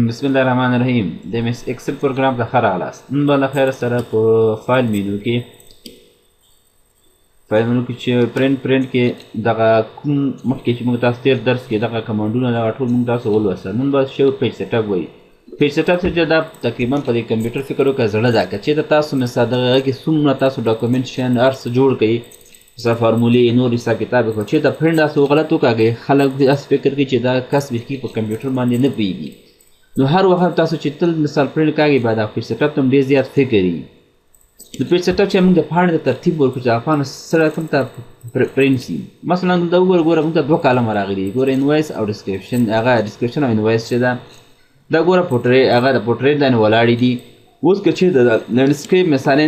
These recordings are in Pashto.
بسم الله الرحمن الرحیم د مس ایکسل پروګرام ته ښه راغلاست. نن به له خیره سره په فایل مینو کې چې پرنټ کې دغه کوم مخکې چې موږ تاسو تېر درس کې دغه کمانډونه دغه ټول موږ تاسو ولوستل. نن به شو پیج سیټ اپ وایي. پیج سیټ اپ چې دا تقریبا په دې کمپیوټر فکر وکړه زړه ده که چېرته تاسو مثال دغه کې څومره تاسو ډاکومنټ شیان هر څه جوړ کړئ مثلا فارمولې نور حساب کتاب وکړو چېرته پرنټ داسې غلط وکاږئ خلک داسې فکر کوي چې دا کس بیخي په کمپیوټر باندې نه پوهېږي. نو هر وخت تاسو چې تل مثال پرنټ کاږئ باید دا پیج سیټ اپ ته هم ډېر زیات فکر وي. د پیج سیټ اپ چې موږ د پاڼې د ترتیب ورکړو چې هغه پاڼه سره کوم ته پرنټ شي. مثلا دلته وګوره موږ ته دوه کالمه راغلي ګوره انوایس او ډسکرپشن هغه ډسکرپشن او انوایس چې ده دا ګوره هغه د پورټریټ باندې ولاړې دي. اوس که چېرته د لینډسکیپ مثلا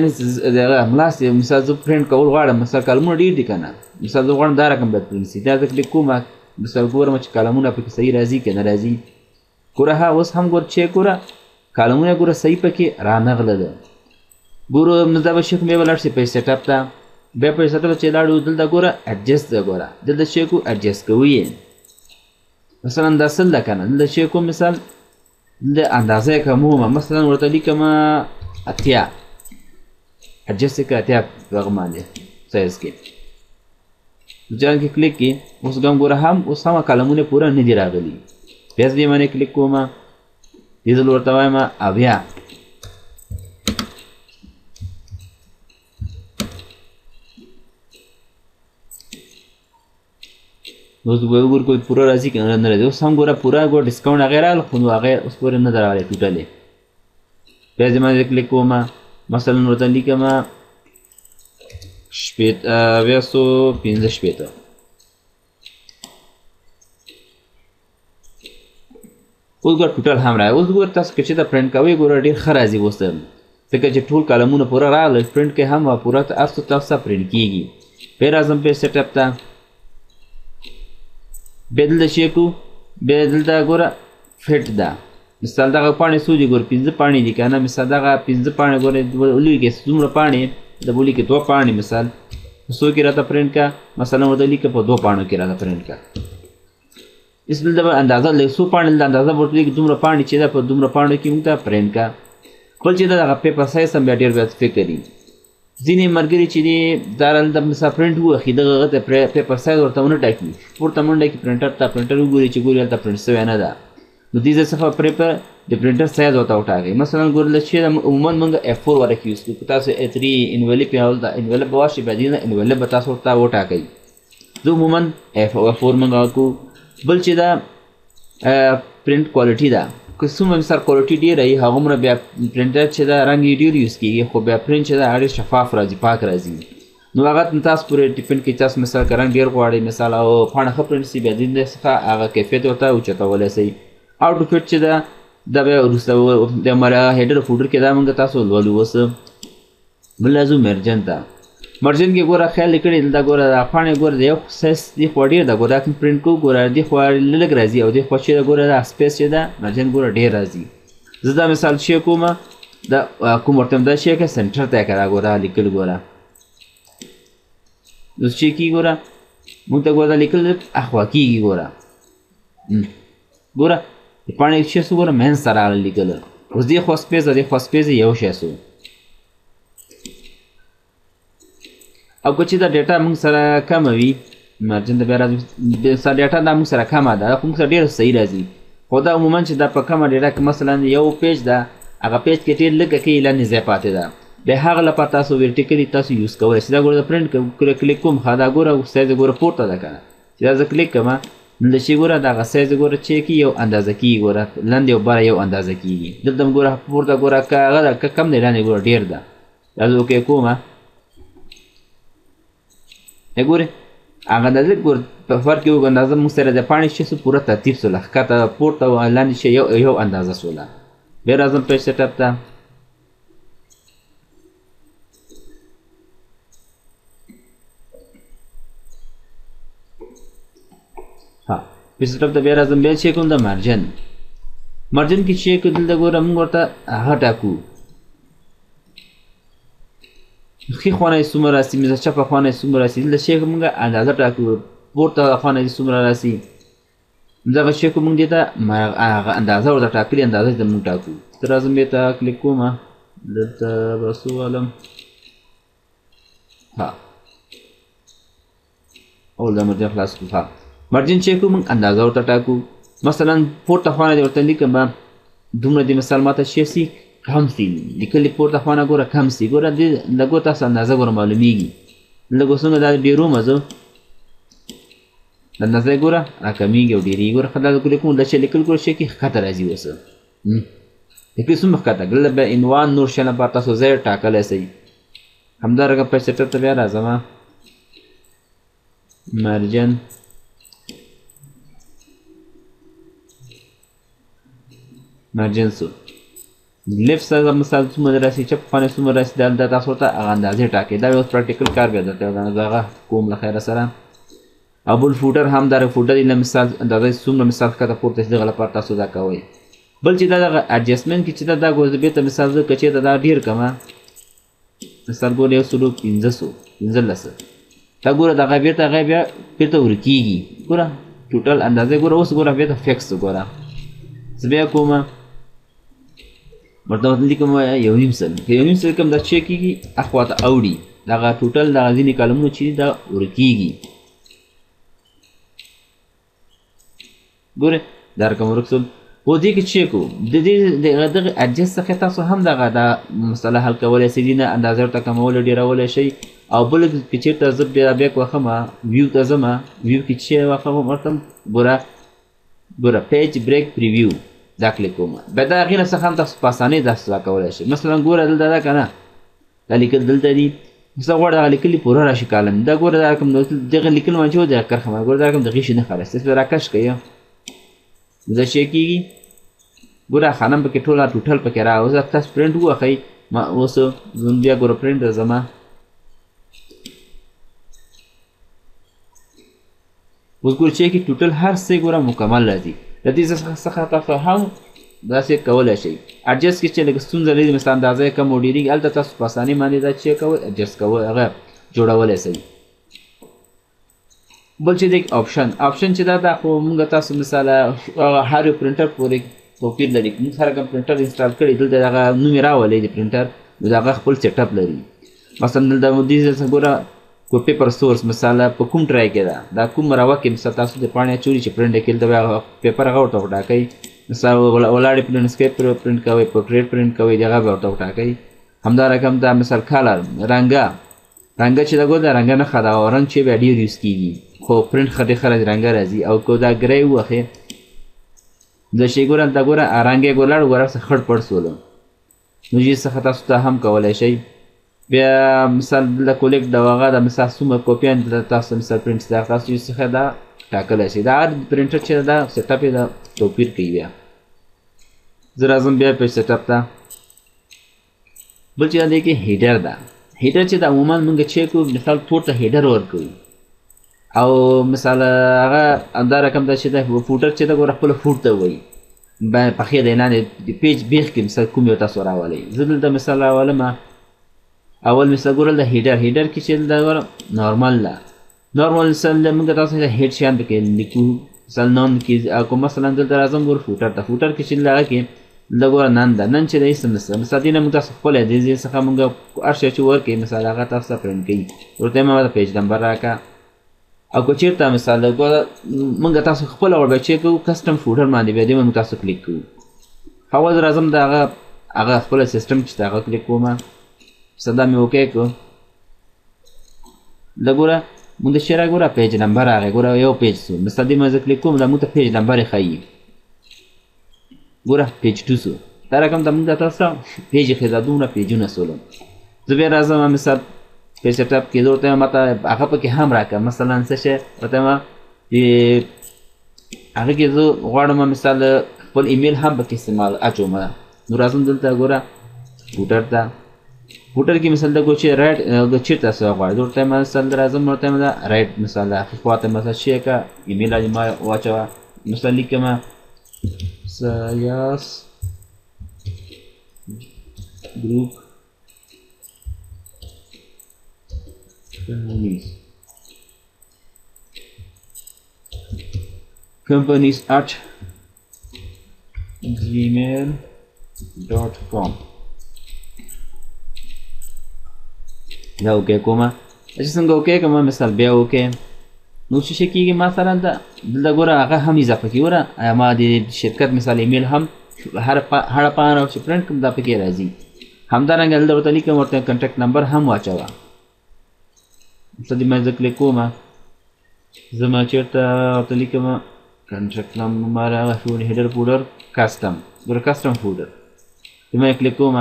دغه ملاس مثال زه پرنټ کول غواړم مثال کالمونه ډېر دي که نه مثال زه غواړم دا رقم باید پرنټ شي دا زه کلیک کوم مثال ګورم چې کالمونه پکې صحیح راځي که نه راځي. ګوره ها اوس هم ګوره چیک ګوره کالمونه ګوره صحیح پکې رانغله ده. ګوره دا به شیک بیا به لاړ شي پیج سیټ اپ ته بیا پیج سیټ اپ چې لاړو دلته ګوره اډجسټ ده ګوره دلته چیک کوو اډجسټ کوو یې مثلا دا سل ده که نه دلته چیک کوم مثال د اندازه کمومه مثلا ورته لیکمه اتیا اډجسټ یې کړه اتیا دغه باندې سایز کې جان کې کلیک کې اوس ګم ګوره هم اوس هم کالمونه پوره نه دي راغلي. بیا دې باندې کلیک کوم دې ځل ورته وایم اویا اوس وګور کوئی پوره راځي که نه راځي. اوس هم ګوره پوره ګوره ډسکاونټ هغې راغله خو نو هغې اوس پورې نه ده راغلی ټوټلې. بیا دې باندې کلیک کوم مثلا ورته لیکمه اویا سوه پنځه شپېته اوس ګوره ټوټل هم راغی. اوس ګوره تاسو که چېرته پرنټ کوئ ګوره ډېر ښه راځي اوس ځکه چې ټول کالمونه پوره راغله پرنټ کې هم پوره هر څه تاسو ته پرنټ کېږي. بیا راځم پیج سیټ اپ ته بیا دلته چیک کوو بیا دلته ګوره فټ ده مثال دغه پاڼې څو دي ګوره پنځه پاڼې دي که نه مثال دغه پنځه پاڼې ګوره ولیکې څومره پاڼې د به ولیکې دوه پاڼې مثال څو کې راته پرنټ کا مثلا ورته لیکه په دوه پاڼو کې راته پرنټ کا. اس دلته به اندازه لږ څو پاڼې د اندازه ورته لیکي دومره پاڼې چې ده په دومره پاڼو کې موږ ته پرنټ کا. بل چې ده دغه پیپر سایز هم بیا ډېر باید فکر وي. ځینې ملګري چې دي دا هلته مثلا پرنټ ووخي دغه هغه ته پیپر سایز ورته ونه ټاکي پورته منډه کړي پرنټر ته پرنټر وګوري چې ګوري هلته پرنټ سوی نه ده نو دې ځای څخه پیپر د پرنټر سایز ورته وټاکئ. مثلا ګورله چې عموما موږ F4 ورکې یوز کړو که تاسو A3 انویلپ یا هلته انویلپ به واشي بیا دې نه انویلپ به تاسو ورته وټاکئ. زه عموما F4 موږ وکړو. بل چې دا پرنټ کوالټي ده که څومره مثال کوالټي ډېره وي هغومره بیا پرنټر چې ده رنګ یې ډېر یوز کېږي خو بیا پرنټ چې ده هغه ډېر شفاف راځي پاک راځي. نو هغه تاسو پورې ډیپنډ کوي تاسو مثال که رنګ ډېر غواړئ مثال او پاڼه ښه پرنټ شي بیا دې څخه هغه کیفیت ورته اوچتولی شئ. اوټو فټ چې ده دا بیا وروسته د هیډر فولډر کې دا موږ تاسو لولو. اوس بل راځو مرجن ته. مرجن کې ګوره خیال یې کړی دلته ګوره دا پاڼې ګوره د یو سایز دې خوا ډېر ده ګوره کوم پرنټ کوو ګوره دې خوا لږ راځي او دې خوا چې ده ګوره دا سپیس چې ده مرجن ګوره ډېر راځي. زه دا مثال چیک کوم دا کوم ورته دا چیک سنټر ته یې کړه ګوره لیکل ګوره اوس چیک کېږي ګوره موږ ته ګوره دا لیکل اخوا کېږي ګوره ګوره د پاڼې شی سو ګوره منځ ته راغله لیکل. اوس دې خوا سپیس ده دې خوا سپیس یو شی سو او که چې دا ډیټا موږ سره کمه وي مارجن ته بیا راځو مثال ډیټا دا موږ سره کمه ده خو موږ سره ډېره صحیح راځي خو دا عموما چې دا په کمه ډیټا کې مثلا یو پیج ده هغه پیج کې ډېر لږه کې لاندې ځای پاتې ده بیا هغه لپاره تاسو ورټیکلي تاسو یوز کولی شئ. دا ګوره د پرنټ کلیک کوم ښه دا ګوره سایز ګوره پورته ده که نه چې دا زه کلیک کوم نو د شي ګوره دغه سایز ګوره چې کي یو اندازه کېږي ګوره لاندې او بره یو اندازه کېږي. دلته هم ګوره پورته ګوره که هغه ده که کم دی لاندې ګوره ډېر ده دا زه اوکې کوم ګورې هغه اندازه ګوره په فرق کې اندازه موږ سره د پاڼې چې څه پوره ترتیب سوله ښکته پورته لاندې چې یو اندازه سوله. بیا راځم پیج سیټ اپ ته ها پیج سیټ اپ ته بیا راځم بیا چیک کوم د مارجن کې چیک دلته ګوره موږ ورته هغه ټاکو ښي خوانا یې څومره راسي مثلا چپه خوانا یې څومره راسي دلته چیک موږ اندازه ټاکو پورته خوانا یې څومره راسي دغه شی کوم دې ته هغه اندازه ورته ټاکلې اندازه ته موږ ټاکو. تر راځم بیا ته کلیک کوم دلته به څه والم ها اول دا مرجع خلاص کړو. ها مارجن چې کوم اندازه ورته ټاکو. مثلا پورته خانه دې ورته لیکم دومره دې مثال ماته شي سي کم سي لیکلې پورته خانه ګوره کم سي ګوره دې لږو تاسو اندازه ګوره معلومیږي لږ څنګه دا ډېرو مزه د اندازه ګوره راکمیږي او ډېرېږي. ګوره خو دا کلیک کوم دا چې لیکل ګوره شي کې ښکته راځي اوس لیکل څومره ښکته دلته بیا عنوان نور شیان لپاره تاسو ځای ټاکلی سئ. همدارنګه پیج سیټر ته بیا راځم مارجن مارجن سو لیفت سایډ مثال څومره راسي چپ خانه څومره راسي دا تاسو ته هغه اندازې ټاکئ. دا یو پریکټیکل کار بیا درته هغه کوم له خیره سره. او بل فوټر هم دا فوټر یې مثال اندازې څومره مثال ښکته پورته شي دغه لپاره تاسو دا کوئ. بل چې دا دغه اډجسټمنټ کې چې دا ګوره بېرته مثال زه که چېرته دا ډېر کړمه مثال ګوره 1,515 دا ګوره دغه بېرته هغه بیا بېرته ورکېږي. ګوره ټوټل اندازې ګوره اوس ګوره بېرته فکس ګوره زه بیا کوم ورته لیکم 1.5 که 1.5 کوم دا چک کېږي اخوا ته اوړي دغه ټوټل دغه ځینې کالمونه چې دا ورکېږي. ګوره دا رقم ورک شول. اوس دې کې چک و د دغه اډجسټ څخه تاسو هم دغه دا مسله حل کولی شئ دینه اندازه ورته کمولی ډېرولی شئ. او بل که چېرته زه بیا بیک وښم ویو ته ځم ویو کې چې وښم ورته ګوره پیج بریک پریویو دا کلیک کوم بیا د هغې نه څخه هم تاسو په اسانۍ داسې دا کولی شئ. مثلا ګوره دلته ده که نه دا لیکل دلته دي زه غواړم دغه لیکلي پوره راشي کالم دا ګوره دا رقم دغه لیکل باندې چې و دغه کرښه باندې ګوره دا رقم دغې شي نه خلاص تاسو راکش کوئ دا شی کېږي. ګوره خانم پکې ټوله ټوټل پکې را اوس تاسو پرنټ ووښئ ما اوس زه بیا ګوره پرنټ ته ځم اوس ګوره چې کې ټوټل هر څه ګوره مکمل راځي. د دې څخه تاسو هم داسې کولی شئ. اډجسټ کې چې لږ ستونزه لري مثلا اندازه یې کم او ډېرېږي هلته تاسو په اسانۍ باندې دا چې کوئ اډجسټ کوئ هغه جوړولی شئ. بل چې دی آپشن چې دا خو موږ تاسو مثال هر یو پرنټر پورې توپیر لري. موږ هر کوم پرنټر انسټال کړي دلته دغه نوم یې راولی د پرنټر نو د هغه خپل سیټ اپ لري. مثلا دلته دې څخه ګوره پیپر سورس مثال په کوم ټرای کې ده دا کوم راوه کې مثال تاسو د پاڼې اچولي چې پرنټ یې کړي د پیپر هغه ورته وټاکئ. مثال ولاړې لینډسکیپ پرنټ کوئ پورټریټ پرنټ کوئ دغه به ورته وټاکئ. همدا رقم دا مثال کالر رنګه چې دا ګوره د رنګه نښه ده او رنګ چې بیا ډېر یوز کېږي خو پرنټ ښه ډېر رنګه راځي. او که دا ګری ووښې د شی ګوره دا ګوره رنګ یې ګوره ګوره څه خړ پړ سولو نو دې څخه تاسو ته هم کولی شئ. بیا مثال د کولیک د هغه د مثال څومره کوپیان تاسو مثال پرنټ دا تاسو یې څخه دا ټاکلی شئ. دا هر پرنټر چې دا سیټ اپ یې دا توپیر کوي. بیا زه راځم بیا پیج سیټ اپ ته. بل چې دا دی کې هیډر ده. هیډر چې دا عموما موږ چې کوو مثال پورته هیډر ورکوو او مثال هغه دا رقم دا چې دا فوټر چې دا ګوره خپله فوټ ته وایي پخې دی لاندې د پیج بیخ کې مثال کوم یو تاسو راولئ. زه دلته مثال راولم اول مثال ګوره د هیډر کې چې دا ګوره نارمل ده. نارمل مثال موږ تاسو ته هیډ شیان پکې لیکو مثال نان کې او مثلا دلته راځم ګوره فوټر ته. فوټر کې چې هغه کې دا ګوره نن ده نن چې د هېڅ نشته مثال دې نه موږ تاسو خپله د دې څخه موږ هر شی چې ورکوي مثال هغه تاسو ته پرنټ کوي ورته یې ما پیج نمبر راکړه. او که چېرته مثال ګوره موږ تاسو خپله ور بیا چې کوو کسټم فوټر باندې بیا دې موږ تاسو کلیک کوو. اول زه راځم د هغه خپله سیسټم چې د هغه کلیک کوم مثال دا مې اوکې کړو دا ګوره موږ د شعر ګوره پیج نمبر راغی ګوره یو پیج سو مثال دې ما زه کلیک کوم دا موږ ته پیج نمبر یې ښیي ګوره پیج 2 سو دا رقم ته موږ تاسو پیج یې ښیي دا دومره پیجونه سولو. زه بیا راځم مثال پیج سیټ اپ کې زه ورته وایم ماته هغه پکې هم راکړه مثلا څه شی ورته وایم هغه کې زه غواړم مثال خپل ایمیل هم پکې استعمال اچوم. نو راځم دلته ګوره فوټر ته. فوټر کې مثال دا ګوره چې رایټ چېرته تاسو غواړئ زه ورته وایم مثال راځم ورته وایم دا رایټ مثال د هغې خواته مثال شی کړه ایمیل ما واچوه مثال لیکم سیاس ګروپ companies@gmail.com دا اوکې کومه چې څنګه اوکې کومه مثال بیا اوکې نو څه شي کېږي مثلا دلته ګوره هغه هم اضافه کړي ګوره ما د شرکت مثال ایمیل هم هره پاڼه چې پرنټ کړم دا پکې راځي همدارنګه دلته ورته لیکم ورته کنټیکټ نمبر هم واچوه څه دې زه کلیک کوم زما چېرته ورته لیکم کنټیکټ نمبر هغه هیډر فولډر کسټم ګوره کسټم فولډر زما کلیک کوم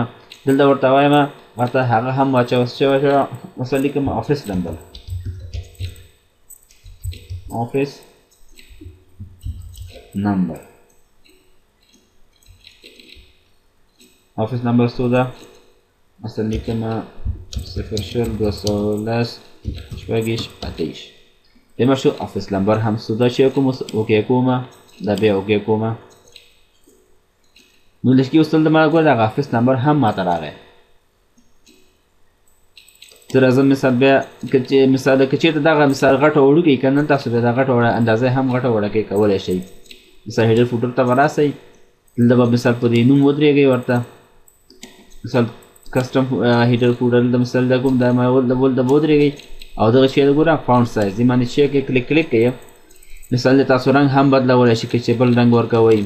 دلته ورته وایم ورته هغه هم واچوه چې واچوه مثلا لیکم افس نمبر office number سودا مثلا لیکم 0 دما شو office number هم سودا چې کوم اوکې کومه دا بیا اوکې کومه نو لکه اوس دلته ما ګور دا office number هم ماته راغی تر ازم مثال بیا کچې مثال کچې ته دغه مثال غټه وړو کې کنه تاسو به دا غټه وړه اندازې هم غټه وړه کې کولای شئ مثال هیډر فوټر ته وراسئ دلته به مثال په دې نوم ودرېږئ ورته مثال کسټم هیډر فوټر د مثال دا کوم دا ما ولته ودرېږئ او دغه شی ګوره فونټ سایز دې باندې چې کې کلیک کړئ مثال تاسو رنګ هم بدلولی شئ که چې بل رنګ ورکوئ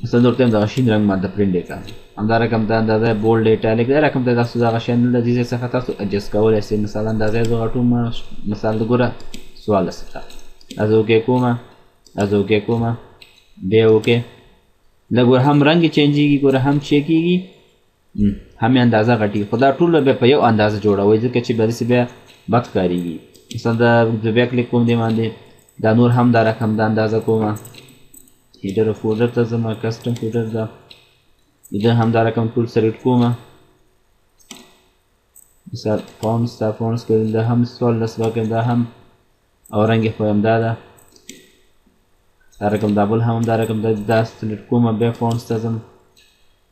مثلا درته دا شین رنگ باندې پرینټ وکړه همدا رقم دا اندازه بولډ ایټالیک دا رقم ته تاسو دا شین د دې څخه تاسو اډجست کولای شئ مثلا اندازه زه غټوم مثال ګوره سوال څخه از اوکې کومه بیا اوکې دا ګوره هم رنگ چینجېږي ګوره هم چیک کېږي هم اندازه غټي خو دا ټول به په یو اندازه جوړوي ځکه چې بیا بد کاریږي مثلا دا بیا کلیک کوم دې باندې دا نور هم دا رقم دا اندازه کومه هیډر فولډر ته زما کسټم فولډر دا دا هم دا رقم ټول سلیکټ کومه مثال فونټس دا فونټس کې دا هم 14 واکم دا هم او رنګ خو هم دا رقم دا بل هم دا رقم دا سلیکټ کومه بیا فونټس ته ځم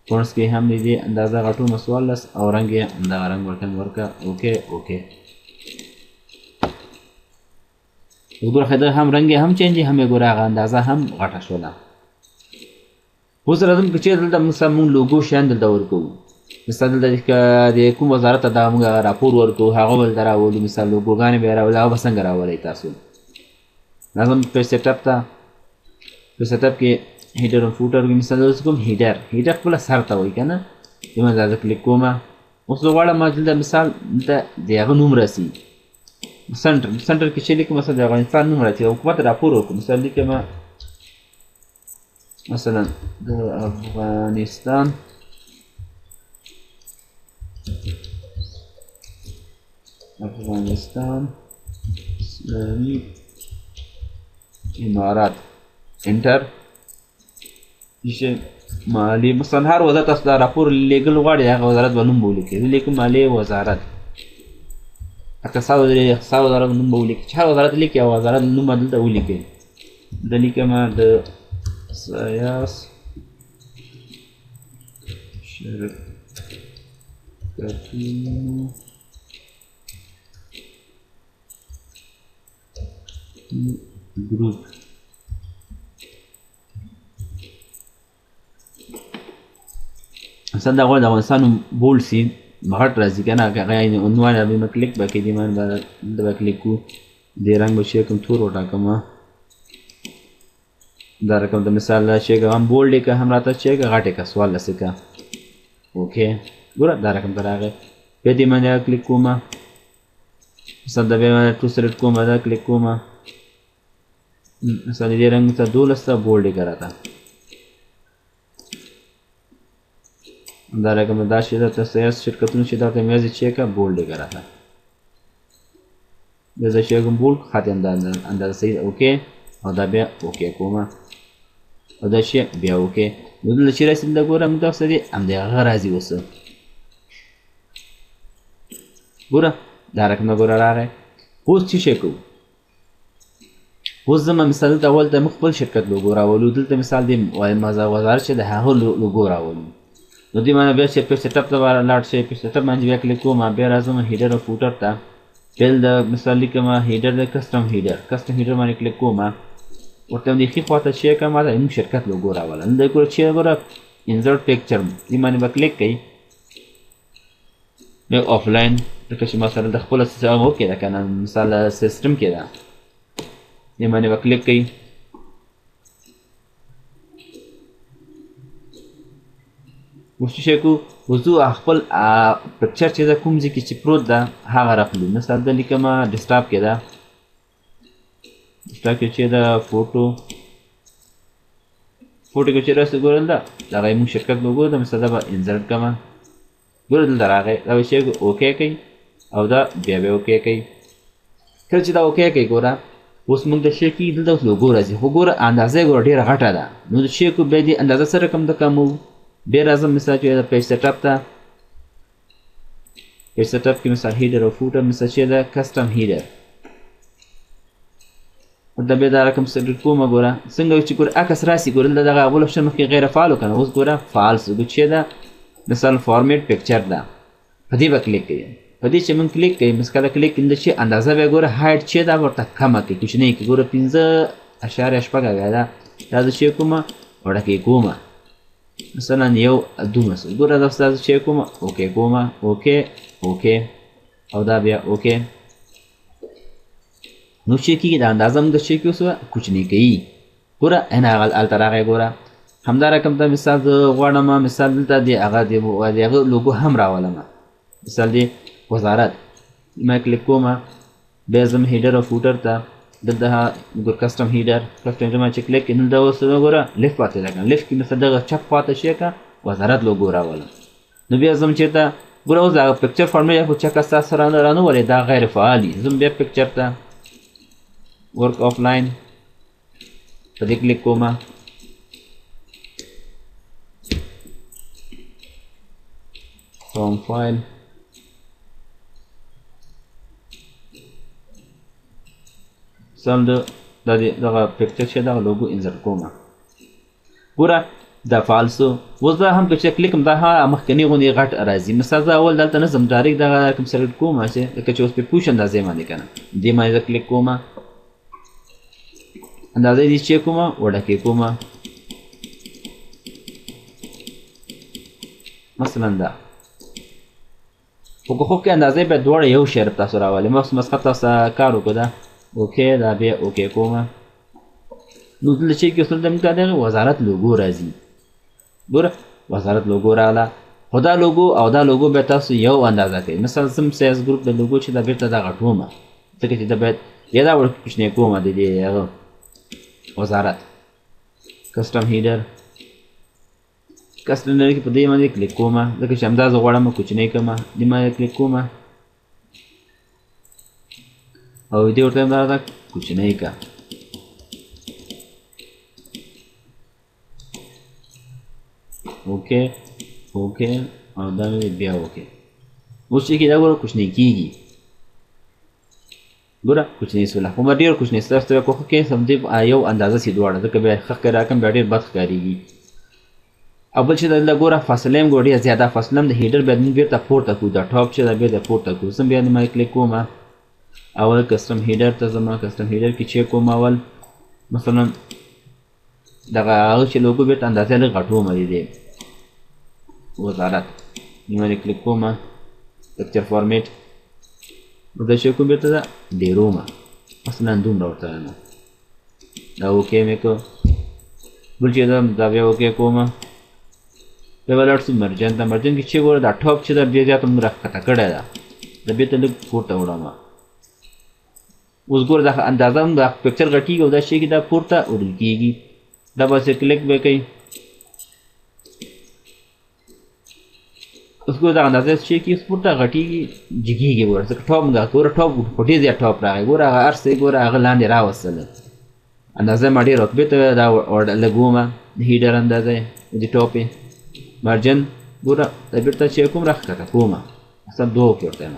فونټس کې هم دې اندازه غټومه 14 او رنګ یې دا رنګ ورکا اوکې وګوره خدای هم رنگ هم چینج هم ګوره هغه اندازه هم غټه شوله اوس راځم چې دلته مثلا مونږ لوګو شان دلته ورکو مثلا دلته د کوم وزارت ته موږ راپور ورکو هغه ول دراولو مثلا لوګوګانې به راولو هغه څنګه راولای تاسو لازم په سیټ اپ کې هیډر او فوټر کې مثلا کوم هیډر خپل سر ته وای کنه یمه دا کلیک کوم اوس غواړم ما دلته مثال دغه نوم راسي سنټر کې چې لیکم مثلا د افغانستان نوم راځي او حکومت راپور وکړو مثلا لیکم مثلا د افغانستان اسلامي امارات انټر چې مالی مثلا هر وزارت تاسو دا راپور لیګل غواړي هغه وزارت به نوم ولیکي لیکم مالی وزارت اقتصاد وزارت نوم به ولیکي چې هر وزارت لیکي او وزارت نوم دلته ولیکي د لیکم د شرکتونو ګروپ مثلا دا غواړي د افغانستان بولډ سي غټ راځي که نه هغه عنوان به کلیک به کړي دې باندې به کلیک کړو دې رنګ به چې کوم تور وټاکم دا رقم د مثال چې هم بولډ یې که هم راته چې غټ یې که 14 که اوکې ګوره دا رقم ته راغی بیا دې باندې کلیک کوم مثلا دا بیا باندې ټو سلیکټ کوم دا کلیک کوم مثلا دې رنګ ته 12 ته بولډ یې که راته دا رقم دا چې دا سیاست شرکتونو چې دا ته میازې چې که بولډ یې که راته بیا زه چې کوم بولډ خاطې اندازه صحیح اوکې او دا بیا اوکې کوم او دا شی بیا اوکې نو دلته چې راسي دلته ګوره موږ تاسو دې همدغه راځي اوس ګوره دا رقم ګوره راغی اوس چې شی کوو اوس زما مثال دلته اول ته موږ خپل شرکت لوګو راولو دلته مثال دې وزارت چې د هغه لوګو راولو نو دې باندې بیا چې په سیټ اپ ته لاړ شئ په سیټ اپ باندې بیا کلیک کوم بیا راځم هیډر او فوټر ته بل د مثال لیکم هیډر د کسټم هیډر باندې کلیک کوم ورته د ښي خواته چې کوم دا موږ شرکت لوګو راوله نو د ګوره چې ګوره انسرټ پکچر دې باندې به کلیک کوي نو آفلاین لکه چې مثلا د خپل سیستم وکړه دا کنه مثال سیستم کې دا دې باندې به کلیک کوي اوس چې کو وضو خپل پکچر چې دا کوم ځای کې چې پروت ده هغه راخلو مثال د لیکم ډیسکټاپ کې دا ډیسکټاپ کې چې دا فوټو کې چې راځي ګورل دا هغه موږ شرکت لوګو دا مثال دا انسرټ کما ګورل دا راغی دا چې اوکې کوي او دا بیا به اوکې کوي کله چې دا اوکې کوي ګوره اوس موږ د شي کې دلته لوګو راځي خو ګوره اندازې ګوره ډیره غټه ده نو د شي کو به دې اندازه سره کم د کمو بیا راځم مثال چې دا پیج سیټ اپ ته پیج سیټ اپ کې مثال هیډر او فوټر مثال چې دا کسټم هیډر دا به دا رقم سلیکټ کوم ګوره څنګه چې ګوره عکس راسي ګوره دغه اول اپشن مخکې غیر فعال وکنه اوس ګوره فعال شو چې دا مثال فارمیټ پکچر دا په دې به کلیک کړئ په دې چې موږ کلیک کوي مثال کلیک کړئ چې اندازه به ګوره هایټ چې دا ورته کمه کوي کوچنی کې ګوره 15.8 دا دا چې کومه ورکه کومه مثلا یو دومره ګوره دا ستاسو چې کومه اوکې کومه اوکې او دا بیا اوکې نو چې کېږي دا اندازه موږ چې کې اوس کوچنی کوي ګوره انا هلته راغی ګوره همدا رقم ته مثال زه غواړم مثال دلته د هغه لوګو هم راولم مثال د وزارت ما کلیک کوم بیا ځم هیډر او فوټر ته دلته ګور کسټم هیډر ما چې کلیک کړم دا اوس ګوره لیفت پاتې ده لیفت کې مثال دغه چپ خواته شي که وزارت لوګو راولم نو بیا ځم چېرته ګوره اوس هغه پکچر فارمیټ خو چکه ستاسو رانولې دا غیر فعال دي ځم بیا پکچر ته ورک آفلاین په دې کلیک کوم from file سم دغه پکچر چې دغه لوګو انسرټ کوم ګوره دا فالسو اوس دا هم چې کلیک دا مخکنی غونې غټ راځي مثال دا اول دلته نظم ډایرکټ دغه کوم سلیکټ کوم چې لکه چې اوس په پوش اندازې باندې کنه دې باندې کلیک کوم اندازې دې چې کوم وړکې کوم مثلا دا خو که اندازې به دواړه یو شی تاسو راولي مثلا تاسو کار وکړه اوکې دا بیا اوکې کوم نو دلته چې کې اوس دلته دغه وزارت لوګو راځي ګوره وزارت لوګو رااله خو دا لوګو او دا لوګو به تاسو یو اندازه کوي مثلا سم سایز ګروپ د لوګو چې دا بیرته دا غټومه ځکه چې دا باید یا دا ورته کوچنی کومه د دې هغه وزارت کسټم هیډر کسټم هیډر کې په دې باندې کلیک کوم ځکه چې همدا زه غواړم کوچنی کومه دې باندې کلیک کوم او دې ورته دا کوچنی کا اوکې او دا بیا اوکې اوس چې دا ګوره کوچنی کیږي ګوره کوچنی سوله خو ما ډېر کوچنی ستاسو کوخه کې سم دې یو اندازه سي دواړه ځکه بیا ښه راکم بیا ډېر بد ښکارېږي او بل چې دا ګوره فاصله هم ګوره ډېره زیاده فاصله هم د هیډر باید موږ بېرته پورته کړو دا ټاپ چې دا بېرته پورته کړو زه بیا ما کلیک کوم اول کسټم هیډر ته ځم کسټم هیډر کې چیک کوم اول مثلا دغه هغه چې لوګو بیرته اندازې لږ غټوم دی وزارت نیمه کلیک کوم پکچر فارمیټ دا چې کوم بیرته دا ډېرومه مثلا دومره ورته نه دا اوکې مې کو بل چې دا بیا اوکې کوم بیا ولاړ شو مرجن ته مرجن کې چې ګوره دا ټاپ چې دا ډېر زیاته موږ راښکته کړی ده دا بیرته لږ پورته وړم اوس ګوره دا اندازه هم دا پکچر غټېږي او دا شی کې دا پورته وړل کېږي دا بس کلیک به کوي اوس ګوره دا اندازه شی کې پورته غټېږي جګېږي ګوره ځکه ټاپ دا ګوره ټاپ خو ډېر زیات ټاپ راغی ګوره هغه هر څه ګوره هغه لاندې راوستله اندازه ما ډېر رتبې ته دا لګومه د هیډر اندازه د ټاپ یې مارجن ګوره دا بېرته چې کوم راښکته کومه مثلا 2 کې ورته یم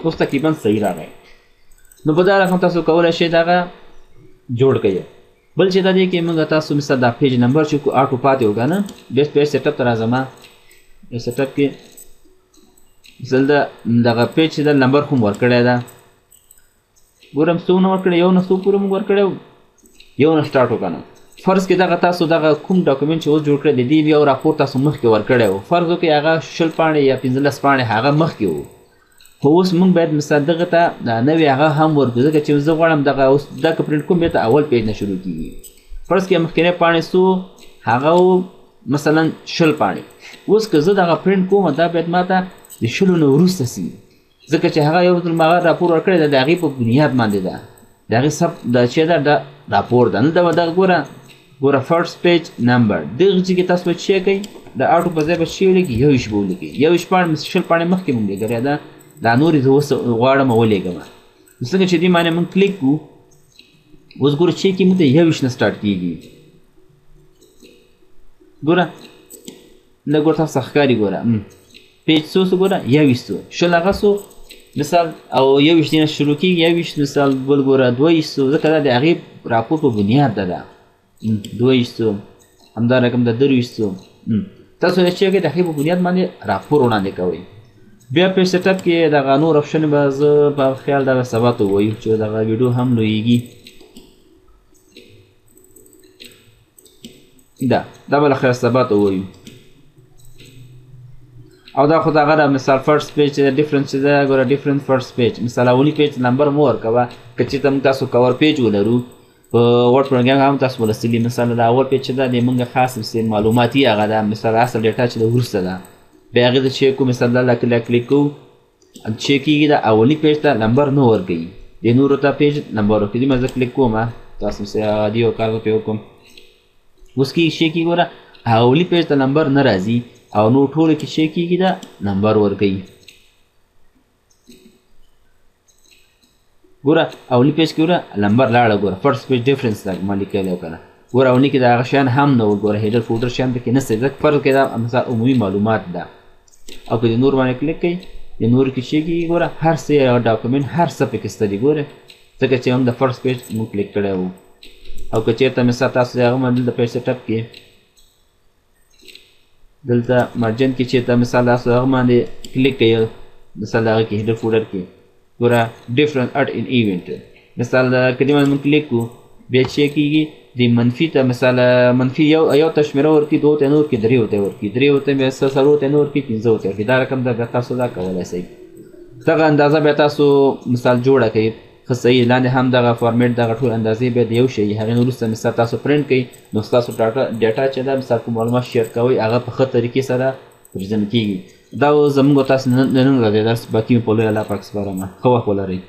اوس تقریبا صحیح راغی نو په دا رقم تاسو کولی شئ دغه جوړ کړئ بل چې دا دی کې موږ تاسو مثلا دا پیج نمبر چې آټو پاتې وګا نه بیا پیج سیټ اپ ته راځم یو سیټ اپ کې مثال دغه پیج چې د نمبر خو ورکړی ده ګورم څو نه ورکړی یو نه څو پورې موږ ورکړی یو نه سټارټ وکنه فرض کې دغه تاسو دغه کوم ډاکومنټ چې اوس جوړ کړی د دې یو راپور تاسو مخکې ورکړی و فرض وکړئ هغه 20 پاڼې یا 15 پاڼې هغه مخکې و خو اوس موږ باید مثال دغه ته نوې هغه هم ورکړو ځکه چې زه غواړم دغه اوس دغه پرنټ کوم بیا ته اول پیج نه شروع کېږي فرض کې مخکینی پاڼې څو هغه مثلا 20 پاڼې اوس که زه دغه پرنټ کوم دا باید ما ته د 20 نه وروسته سي ځکه چې هغه یو ځل ما راپور ورکړی ده د هغې په بنیاد باندې ده د هغې سب د چې ده د راپور ده نه دغه ګوره فرست پیج نمبر دغه چې کې تاسو به چې کوئ د اټو په ځای به چې ولیکئ 21 به ولیکئ 21 پاڼې 20 پاڼې مخکې مونږ لېږلې ده دا نورې زه اوس غواړم ولیږم څنګه چې دې باندې مونږ کلیک کړو اوس ګوره چې کې مونږ ته 21 نه سټارټ کېږي ګوره دا ګوره تاسو ښکاري ګوره پیج څو ګوره 21 شل هغه څو مثال او 21 نه شروع کېږي 21 مثال بل ګوره 22 ځکه دا د هغې راپور په بنیاد ده 22 همدارقم د 23 تاسو چې کوئ د هغې په بنیاد باندې راپور وړاندې کوئ بیا پیج سیټ اپ کې دغه نور اپشن به زه په خیال دغه سبا ته ووایو چې دغه ویډیو هم لویږي دا به له خیر سبا ته ووایو او دا خو دغه مثال فرست پیج چې ډیفرنس چې ده ګوره ډیفرنس فرست پیج مثال اولي پیج نمبر مو ورکوه که چېرته موږ تاسو کور پیج ولرو په ورډ پروګرام هم تاسو ولستلي مثال د اول پیج چې ده د موږ خاص معلوماتي هغه ده مثال اصل ډیټا چې د وروسته ده بیا هغې ته چیک کوو مثال دا کلیک کوو چیک کېږي د اولي پیج ته نمبر نه ورکوي د نورو ته پیج نمبر ورکوي دوی زه کلیک کوم تاسو مثال عادي یو کار به پرې وکړم اوس کې چې کېږي ګوره اولي پیج ته نمبر نه راځي او نور ټولو کې چې کېږي دا نمبر ورکوي ګوره اولي پیج کې ګوره نمبر لاړه ګوره فرست پیج ډیفرنس ده ما لیکلی و که نه ګوره اولي کې د هغه شیان هم نه و ګوره هیډر فولډر شیان پکې نشته ځکه فرض کې دا مثال عمومي معلومات ده او که د نور باندې کلیک کوئ د نورو کې چې کېږي ګوره هر څه یو ډاکومنټ هر څه پکې شته دي ګوره ځکه چې هم د فرست پیج موږ کلیک کړی و او که چېرته مثال تاسو د هغه باندې د پیج سیټ اپ کې دلته مارجن کې چېرته مثال تاسو هغه باندې کلیک کوئ مثال د هغه کې هیډر فولډر کې ګوره ډیفرنٹ اټ ان ایونټ مثال د کلي باندې موږ کلیک کړو بیا چې کېږي د منفي ته مثال منفي یو ته شمېره ورکړي دوو ته نه ورکړي درېو ته ورکړي درېو ته بیا څلورو ته نه ورکړي پنځو ته ورکړي دا رقم ده بیا تاسو دا کولی شئ دغه اندازه بیا تاسو مثال جوړه کوئ ښه صحیح لاندې هم دغه فارمیټ دغه ټول اندازې بیا د یو شی هغې نه وروسته مثال تاسو پرنټ کوئ نو ستاسو ډیټا چې ده مثال کوم معلومات شیر کوئ هغه په ښه طریقې سره پرزنټ کېږي دا زموږ تاسو نن ورځې درس باقي مې په لوی الله پاک سپارم ښه وخت ولرئ